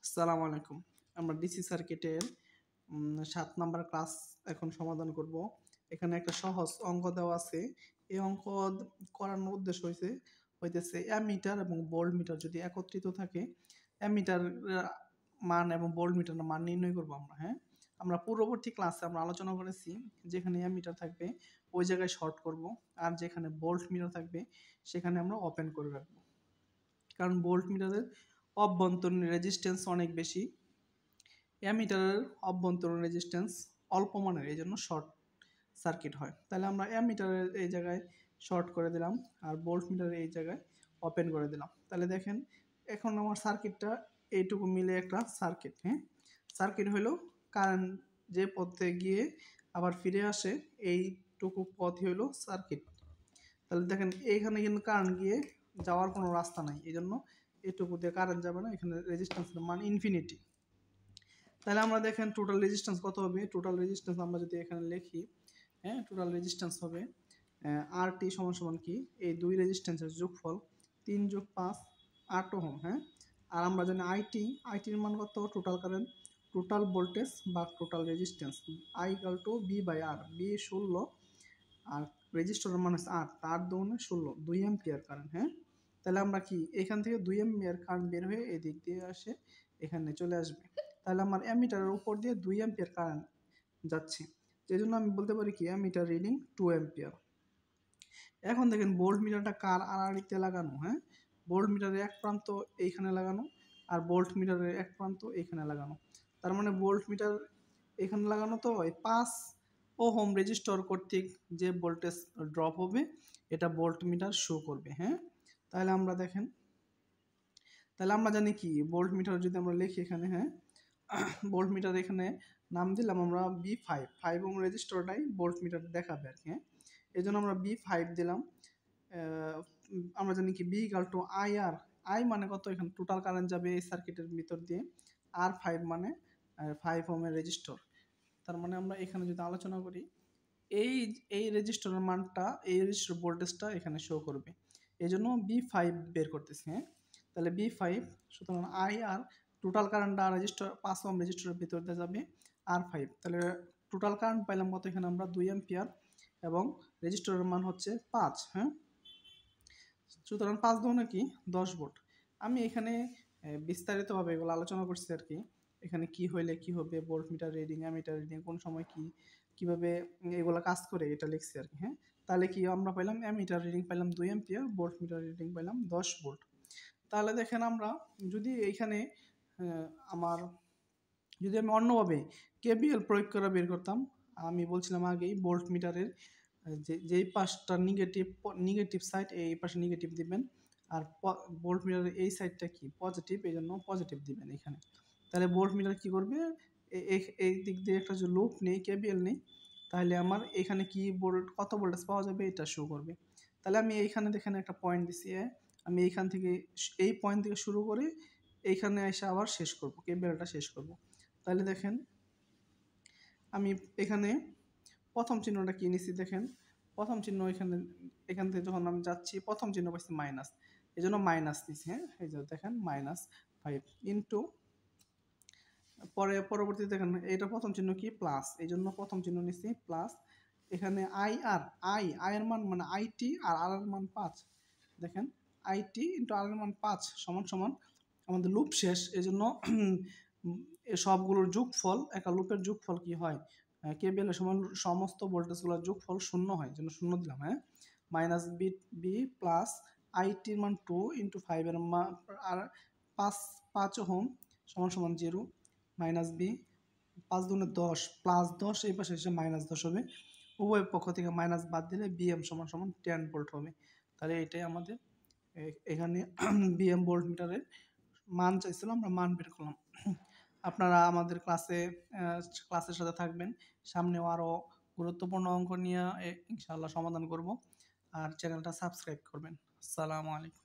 আসসালামু আলাইকুম। আমরা ডিসি সার্কিটের ৭ নাম্বার ক্লাস এখন সমাধান করব। এখানে একটা সহজ অঙ্ক দেওয়া আছে। এই অঙ্ক করানোর উদ্দেশ্য হইতেছে অ্যামিটার এবং ভোল্টমিটার যদি একত্রিত থাকে, অ্যামিটার মান এবং ভোল্টমিটার মান নির্ণয় করব আমরা, হ্যাঁ? আমরা পূর্ববর্তী ক্লাসে আমরা আলোচনা করেছি যেখানে অ্যামিটার থাকবে ওই জায়গায় শর্ট করব, আর যেখানে ভোল্টমিটার থাকবে সেখানে আমরা ওপেন করে রাখবো। কারণ ভোল্টমিটারের অভ্যন্তরীণ রেজিস্ট্যান্স অনেক বেশি, অ্যামিটারের অভ্যন্তরীণ রেজিস্ট্যান্স অল্প মানের, এই জন্য শর্ট সার্কিট হয়। তাহলে আমরা অ্যামিটারের এই জায়গায় শর্ট করে দিলাম আর ভোল্টমিটারের এই জায়গায় ওপেন করে দিলাম। তাহলে দেখেন এখন আমার সার্কিটটা এইটুকু মিলে একটা সার্কিট, হ্যাঁ? সার্কিট হলো কারেন্ট যে পথে গিয়ে আবার ফিরে আসে, এইটুকু পথই হলো সার্কিট। তাহলে দেখেন এইখানে কিন্তু কারেন্ট গিয়ে যাওয়ার কোনো রাস্তা নাই, এই জন্য এটুকু দিয়ে কারেন্ট যাবে না, এখানে রেজিস্ট্যান্সের মান ইনফিনিটি। তাহলে আমরা দেখেন টোটাল রেজিস্ট্যান্স কত হবে। টোটাল রেজিস্ট্যান্স আমরা যদি এখানে লিখি, হ্যাঁ, টোটাল রেজিস্ট্যান্স হবে আর টি সমান সমান কি, এই দুই রেজিস্ট্যান্সের যোগফল 3 + 5 8 ওহম, হ্যাঁ। আর আমরা জানি আইটির মান কত, টোটাল কারেন্ট, টোটাল ভোল্টেজ বা total resistance, I equal to V by R, V 16 R রেজিস্টরের মান হচ্ছে 8, তার দৌড়ে 16, 2 অ্যাম্পিয়ার কারেন্ট, হ্যাঁ। তাহলে আমরা কি এখান থেকে 2 অ্যাম্পিয়ার কারেন্ট বের হয়ে এদিক দিয়ে আসে এখানে চলে আসবে। তাহলে আমার অ্যামিটারের উপর দিয়ে 2 অ্যাম্পিয়ার কারেন্ট যাচ্ছে, সেই জন্য আমি বলতে পারি কি অ্যামিটার রিডিং 2 অ্যাম্পিয়ার। এখন দেখেন ভোল্ট মিটারটা কার আড়াআড়িতে লাগানো, হ্যাঁ। ভোল্ট মিটারের এক প্রান্ত এইখানে লাগানো আর ভোল্ট মিটারের এক প্রান্ত এইখানে লাগানো। তার মানে ভোল্ট মিটার এখানে লাগানো, তো এই 5 ওহম রেজিস্টর কর্তৃক যে ভোল্টেজ ড্রপ হবে এটা ভোল্ট মিটার শো করবে, হ্যাঁ। তাহলে আমরা দেখেন, তাহলে আমরা জানি কি ভোল্ট মিটার যদি আমরা লিখি এখানে, হ্যাঁ, ভোল্ট মিটার এখানে নাম দিলাম আমরা B5, 5 ওহম রেজিস্টরটাই ভোল্ট মিটার দেখাবে আর কি, হ্যাঁ। এই জন্য আমরা B5 দিলাম। আমরা জানি কি B equal to IR, I মানে কত, এখানে টোটাল কারেন্ট যাবে এই সার্কিটের ভিতর দিয়ে, আর 5 মানে 5 ওহমের রেজিস্টর। তার মানে আমরা এখানে যদি আলোচনা করি, এই এই রেজিস্টরের মানটা, এই রেজিস্টর ভোল্টেজটা এখানে শো করবে, এই জন্য B5 বের করতেছি, হ্যাঁ। তাহলে B5, সুতরাং IR টোটাল কারেন্টটা রেজিস্টর 5 ওহম রেজিস্টরের ভিতর দিয়ে যাবে, R5, তাহলে টোটাল কারেন্ট পাইলাম কত এখানে আমরা 2 অ্যাম্পিয়ার এবং রেজিস্টরের মান হচ্ছে 5, হ্যাঁ। সুতরাং 5 দুগুণে কি 10 ভোল্ট। আমি এখানে বিস্তারিতভাবে এগুলো আলোচনা করছি আর কি, এখানে কি হইলে কি হবে, volt meter reading, ammeter reading, কোন সময় কি কিভাবে এগুলো কাজ করে এটা লিখছি আর কি, হ্যাঁ। তাহলে কি আমরা পাইলাম অ্যামিটার রিডিং পাইলাম 2 অ্যাম্পিয়ার, ভোল্ট মিটার রিডিং পাইলাম 10 ভোল্ট। তাহলে দেখেন আমরা যদি এইখানে আমার যদি আমি অন্যভাবে কেবিএল প্রয়োগ করে বের করতাম, আমি বলছিলাম আগেই ভোল্ট মিটারের যেই পাশটা নেগেটিভ সাইড, এই পাশে নেগেটিভ দিবেন, আর ভোল্ট মিটারের এই সাইডটা কি পজিটিভ, এই জন্য পজিটিভ দিবেন এখানে। তাহলে ভোল্ট মিটার কী করবে, এই দিক দিয়ে একটা যে লুপ নেই, কেবিএল নেই, তাহলে আমার এখানে কি কত ভোল্টেজ পাওয়া যাবে এটা শো করবে। তাহলে আমি এইখানে দেখেন একটা পয়েন্ট দিছি, আমি এইখান থেকে এই পয়েন্ট থেকে শুরু করে এইখানে এসে আবার শেষ করব, কেবিএলটা শেষ করব। তাহলে দেখেন আমি এখানে প্রথম চিহ্নটা কি নিছি, দেখেন প্রথম চিহ্ন এখান থেকে যখন আমি যাচ্ছি প্রথম চিহ্ন পাচ্ছি মাইনাস, এই জন্য মাইনাস নিছি, হ্যাঁ। এই যে দেখেন -5 ইন্টু, পরবর্তীতে দেখেন এটা প্রথম চিহ্ন কি প্লাস, এই জন্য প্রথম চিহ্ন নিছি প্লাস। এখানে আই এর মান মানে আইটি আর আর এর মান 5, দেখেন আইটি ইন্টু আর এর মান 5 সমান সমান আমাদের লুপ শেষ, এই জন্য সবগুলোর যোগফল, একটা লুপের যোগফল কি হয়, কেবিএল এর সমান সমস্ত ভোল্টেজগুলোর যোগফল 0 হয়, জন্য 0 দিলাম, হ্যাঁ। মাইনাস বি প্লাস আইটির মান 2 ইন্টু 5 এর মান আর 5 ওহম সমান সমান 0, মাইনাস বি 5 দুগুণে 10 প্লাস 10, এই পাশে এসে -10 হবে, উভয় পক্ষ থেকে মাইনাস বাদ দিলে বিএম সমান সমান 10 ভোল্ট হবে। তাহলে এটাই আমাদের এখানে বিএম ভোল্ট মিটারের মান চাইছিল, আমরা মান বের করলাম। আপনারা আমাদের ক্লাসের সাথে থাকবেন, সামনেও আরও গুরুত্বপূর্ণ অঙ্ক নিয়ে ইনশাআল্লাহ সমাধান করব, আর চ্যানেলটা সাবস্ক্রাইব করবেন। আসসালামু আলাইকুম।